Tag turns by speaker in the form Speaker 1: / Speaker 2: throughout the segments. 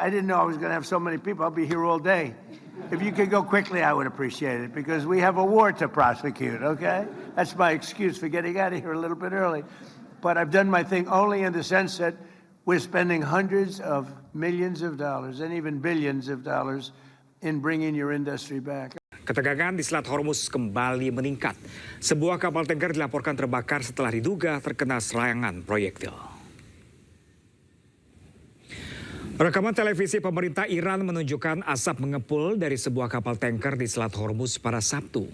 Speaker 1: I didn't know I was going to have so many people. I'll be here all day. If you could go quickly, I would appreciate it, because we have a war to prosecute, okay? That's my excuse for getting out of here a little bit early. But I've done my thing only in the sense that we're spending hundreds of millions of dollars and even billions of dollars in bringing your industry back.
Speaker 2: Ketegangan di Selat Hormuz kembali meningkat. Sebuah kapal tanker dilaporkan terbakar setelah diduga terkena serangan proyektil. Rekaman televisi pemerintah Iran menunjukkan asap mengepul dari sebuah kapal tanker di Selat Hormuz pada Sabtu.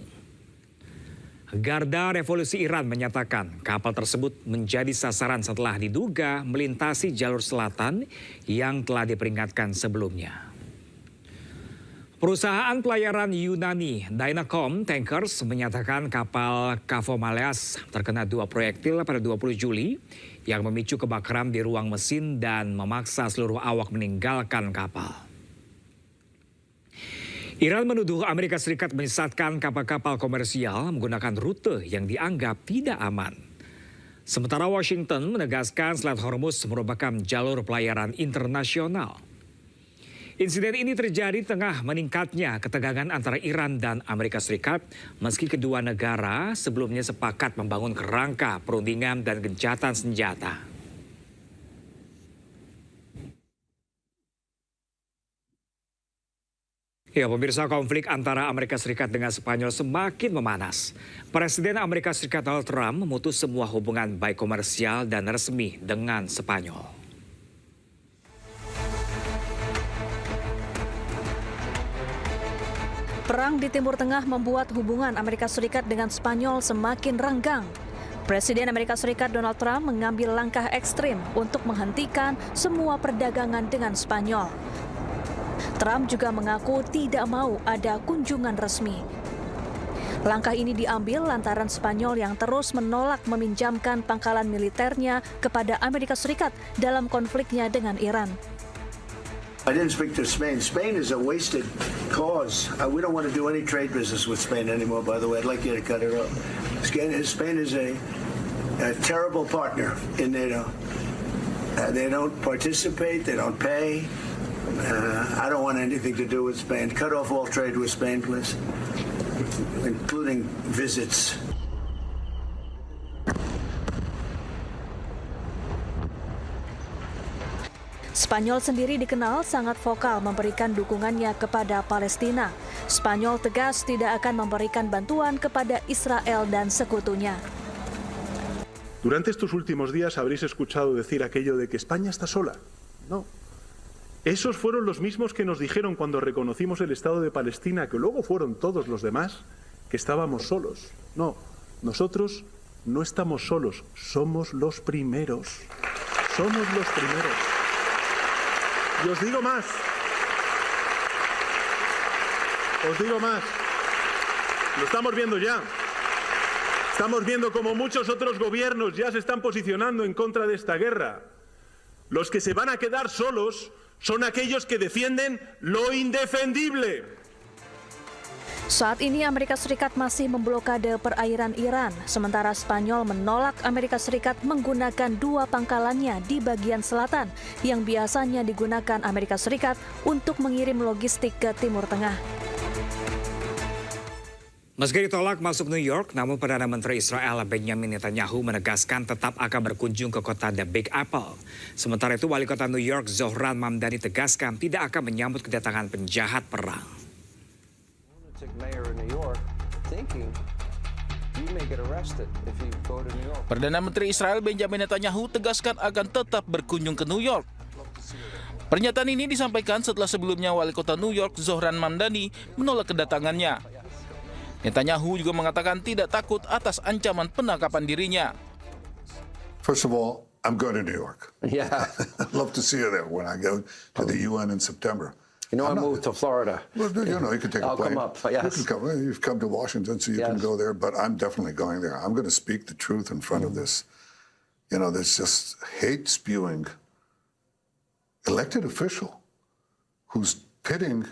Speaker 2: Garda Revolusi Iran menyatakan kapal tersebut menjadi sasaran setelah diduga melintasi jalur selatan yang telah diperingatkan sebelumnya. Perusahaan pelayaran Yunani Dynacom Tankers menyatakan kapal Kavomaleas terkena 2 proyektil pada 20 Juli yang memicu kebakaran di ruang mesin dan memaksa seluruh awak meninggalkan kapal. Iran menuduh Amerika Serikat menyesatkan kapal-kapal komersial menggunakan rute yang dianggap tidak aman. Sementara Washington menegaskan Selat Hormuz merupakan jalur pelayaran internasional. Insiden ini terjadi tengah meningkatnya ketegangan antara Iran dan Amerika Serikat meski kedua negara sebelumnya sepakat membangun kerangka perundingan dan gencatan senjata. Ya, pemirsa, konflik antara Amerika Serikat dengan Spanyol semakin memanas. Presiden Amerika Serikat Donald Trump memutus semua hubungan baik komersial dan resmi dengan Spanyol.
Speaker 3: Perang di Timur Tengah membuat hubungan Amerika Serikat dengan Spanyol semakin renggang. Presiden Amerika Serikat Donald Trump mengambil langkah ekstrim untuk menghentikan semua perdagangan dengan Spanyol. Trump juga mengaku tidak mau ada kunjungan resmi. Langkah ini diambil lantaran Spanyol yang terus menolak meminjamkan pangkalan militernya kepada Amerika Serikat dalam konfliknya dengan Iran.
Speaker 1: I didn't speak to Spain. Spain is a wasted cause. We don't want to do any trade business with Spain anymore, by the way. I'd like you to cut it off. Spain is a terrible partner in NATO. They don't participate. They don't pay. I don't want anything to do with Spain. Cut off all trade with Spain, please, including visits.
Speaker 3: Spanyol sendiri dikenal sangat vokal memberikan dukungannya kepada Palestina. Spanyol tegas tidak akan memberikan bantuan kepada Israel dan sekutunya.
Speaker 4: Durante estos últimos días habréis escuchado decir aquello de que España está sola. No. Esos fueron los mismos que nos dijeron cuando reconocimos el Estado de Palestina, que luego fueron todos los demás, que estábamos solos. No, nosotros no estamos solos, somos los primeros. Somos los primeros. Y os digo más. Lo estamos viendo ya. Estamos viendo como muchos otros gobiernos ya se están posicionando en contra de esta guerra. Los que se van a quedar solos son aquellos que defienden lo indefendible.
Speaker 3: Saat ini Amerika Serikat masih memblokade perairan Iran, sementara Spanyol menolak Amerika Serikat menggunakan 2 pangkalannya di bagian selatan yang biasanya digunakan Amerika Serikat untuk mengirim logistik ke Timur Tengah.
Speaker 2: Meski ditolak masuk New York, namun Perdana Menteri Israel Benjamin Netanyahu menegaskan tetap akan berkunjung ke kota The Big Apple. Sementara itu, Wali Kota New York Zohran Mamdani tegaskan tidak akan menyambut kedatangan penjahat perang.
Speaker 5: Perdana Menteri Israel Benjamin Netanyahu tegaskan akan tetap berkunjung ke New York. Pernyataan ini disampaikan setelah sebelumnya Wali Kota New York Zohran Mamdani menolak kedatangannya. Netanyahu juga mengatakan tidak takut atas ancaman penangkapan dirinya.
Speaker 6: First of all, I'm going to New York.
Speaker 7: Yeah.
Speaker 6: I'd love to see you there when I go to the UN in September.
Speaker 7: You know, I moved to Florida.
Speaker 6: Well, you know, you can take a plane.
Speaker 7: I'll come up, yes.
Speaker 6: You can come, you've come to Washington, so you can go there, but I'm definitely going there. I'm going to speak the truth in front of this. You know, there's just hate-spewing elected official who's pitting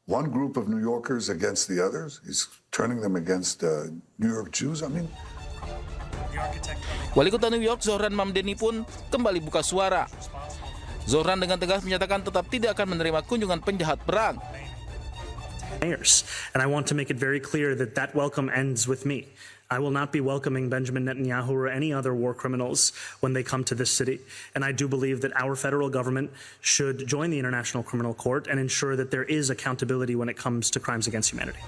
Speaker 6: one group of New Yorkers against the others. He's turning them against New York Jews. I mean...
Speaker 5: Wali Kota New York Zohran Mamdani pun kembali buka suara. Zohran dengan tegas menyatakan tetap tidak akan menerima kunjungan penjahat perang.
Speaker 8: And I want to make it very clear that that welcome ends with me. I will not be welcoming Benjamin Netanyahu or any other war criminals when they come to this city. And I do believe that our federal government should join the International Criminal Court and ensure that there is accountability when it comes to crimes against humanity.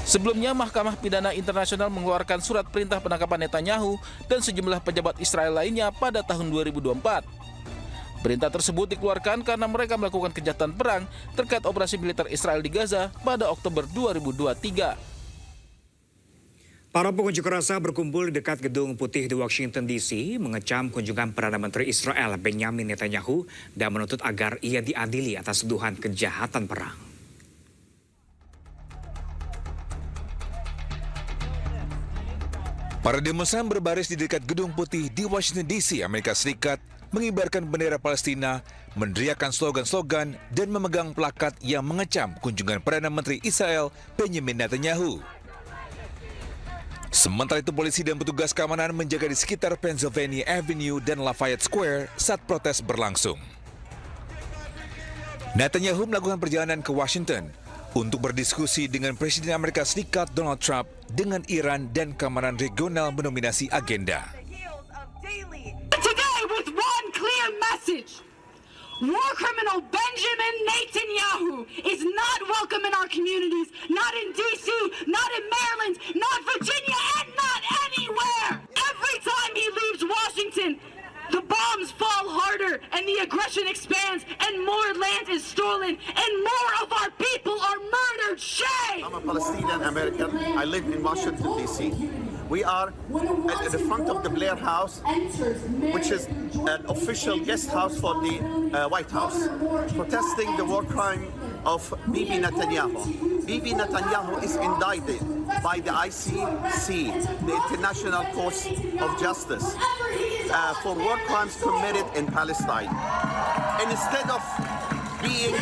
Speaker 5: Sebelumnya, Mahkamah Pidana Internasional mengeluarkan surat perintah penangkapan Netanyahu dan sejumlah pejabat Israel lainnya pada tahun 2024. Perintah tersebut dikeluarkan karena mereka melakukan kejahatan perang terkait operasi militer Israel di Gaza pada Oktober 2023.
Speaker 2: Para pengunjuk rasa berkumpul di dekat Gedung Putih di Washington DC mengecam kunjungan Perdana Menteri Israel Benjamin Netanyahu dan menuntut agar ia diadili atas tuduhan kejahatan perang.
Speaker 9: Para demonstran berbaris di dekat Gedung Putih di Washington DC, Amerika Serikat, mengibarkan bendera Palestina, meneriakkan slogan-slogan dan memegang plakat yang mengecam kunjungan Perdana Menteri Israel Benjamin Netanyahu. Sementara itu, polisi dan petugas keamanan menjaga di sekitar Pennsylvania Avenue dan Lafayette Square saat protes berlangsung. Netanyahu melakukan perjalanan ke Washington untuk berdiskusi dengan Presiden Amerika Serikat Donald Trump dengan Iran dan keamanan regional mendominasi agenda.
Speaker 10: Today with one clear message. War criminal Benjamin Netanyahu is not welcome in our communities, not in D.C., not in Maryland, not Virginia, and not anywhere. Every time he leaves Washington, the bombs fall harder and the aggression expands and more land is stolen and more of our people are murdered. Shame!
Speaker 11: I'm a Palestinian American. I live in Washington, D.C. We are at the front of the Blair House, which is an official guest house for the White House, protesting the war crime of Bibi Netanyahu. Bibi Netanyahu is indicted by the ICC, the International Court of Justice, for war crimes committed in Palestine. And instead of being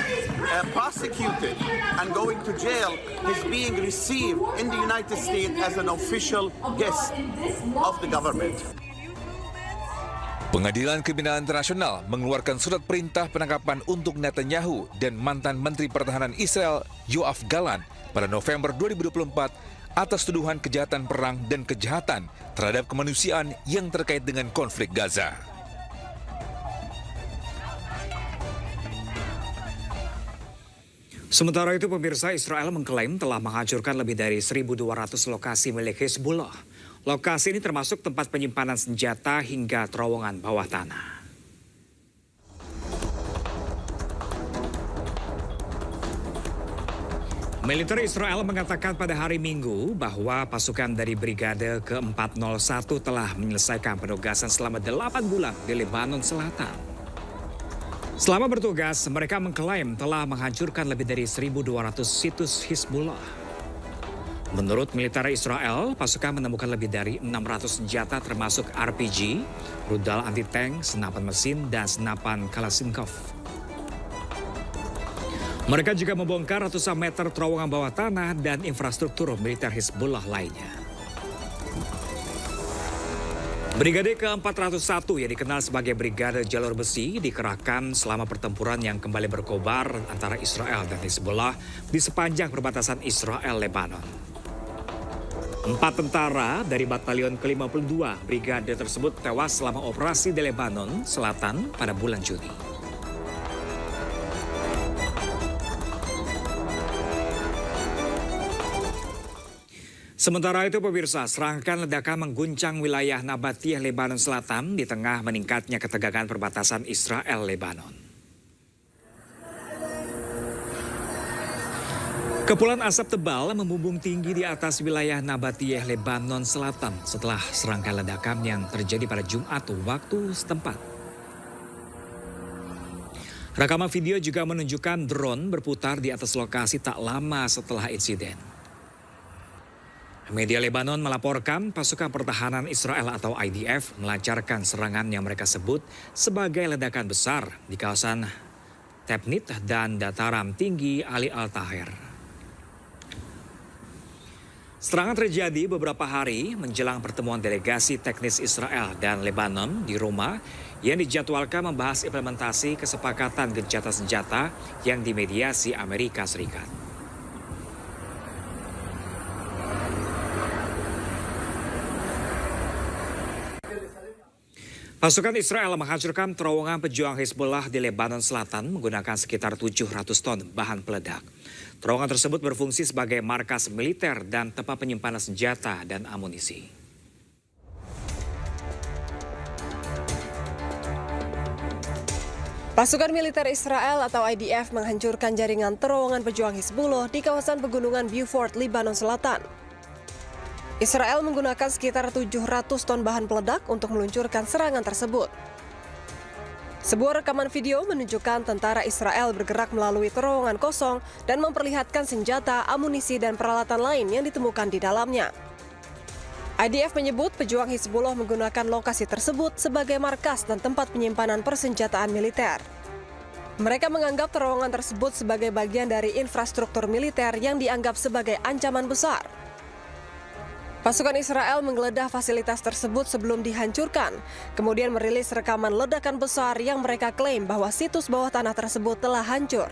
Speaker 11: prosecuted and going to jail, he's being received in the United States as an official guest of the government.
Speaker 9: Pengadilan Kriminal Internasional mengeluarkan surat perintah penangkapan untuk Netanyahu dan mantan Menteri Pertahanan Israel Yoav Gallant pada November 2024 atas tuduhan kejahatan perang dan kejahatan terhadap kemanusiaan yang terkait dengan konflik Gaza.
Speaker 2: Sementara itu, pemirsa, Israel mengklaim telah menghancurkan lebih dari 1.200 lokasi milik Hezbollah. Lokasi ini termasuk tempat penyimpanan senjata hingga terowongan bawah tanah. Militer Israel mengatakan pada hari Minggu bahwa pasukan dari Brigade ke-401 telah menyelesaikan penugasan selama 8 bulan di Lebanon Selatan. Selama bertugas, mereka mengklaim telah menghancurkan lebih dari 1.200 situs Hizbullah. Menurut militer Israel, pasukan menemukan lebih dari 600 senjata termasuk RPG, rudal anti-tank, senapan mesin, dan senapan Kalashnikov. Mereka juga membongkar ratusan meter terowongan bawah tanah dan infrastruktur militer Hizbullah lainnya. Brigade ke-401 yang dikenal sebagai Brigade Jalur Besi dikerahkan selama pertempuran yang kembali berkobar antara Israel dan Hizbullah di sepanjang perbatasan Israel-Lebanon. 4 tentara dari Batalion ke-52 Brigade tersebut tewas selama operasi di Lebanon Selatan pada bulan Juni. Sementara itu, pemirsa, serangkaian ledakan mengguncang wilayah Nabatiyah, Lebanon Selatan di tengah meningkatnya ketegangan perbatasan Israel-Lebanon. Kepulan asap tebal membumbung tinggi di atas wilayah Nabatiyah, Lebanon Selatan setelah serangkaian ledakan yang terjadi pada Jumat waktu setempat. Rekaman video juga menunjukkan drone berputar di atas lokasi tak lama setelah insiden. Media Lebanon melaporkan pasukan pertahanan Israel atau IDF melancarkan serangan yang mereka sebut sebagai ledakan besar di kawasan Tebnit dan dataran tinggi Ali Al-Tahir. Serangan terjadi beberapa hari menjelang pertemuan delegasi teknis Israel dan Lebanon di Roma yang dijadwalkan membahas implementasi kesepakatan gencatan senjata yang dimediasi Amerika Serikat. Pasukan Israel menghancurkan terowongan pejuang Hezbollah di Lebanon Selatan menggunakan sekitar 700 ton bahan peledak. Terowongan tersebut berfungsi sebagai markas militer dan tempat penyimpanan senjata dan amunisi.
Speaker 12: Pasukan militer Israel atau IDF menghancurkan jaringan terowongan pejuang Hizbullah di kawasan pegunungan Beaufort, Lebanon Selatan. Israel menggunakan sekitar 700 ton bahan peledak untuk meluncurkan serangan tersebut. Sebuah rekaman video menunjukkan tentara Israel bergerak melalui terowongan kosong dan memperlihatkan senjata, amunisi, dan peralatan lain yang ditemukan di dalamnya. IDF menyebut pejuang Hizbullah menggunakan lokasi tersebut sebagai markas dan tempat penyimpanan persenjataan militer. Mereka menganggap terowongan tersebut sebagai bagian dari infrastruktur militer yang dianggap sebagai ancaman besar. Pasukan Israel menggeledah fasilitas tersebut sebelum dihancurkan, kemudian merilis rekaman ledakan besar yang mereka klaim bahwa situs bawah tanah tersebut telah hancur.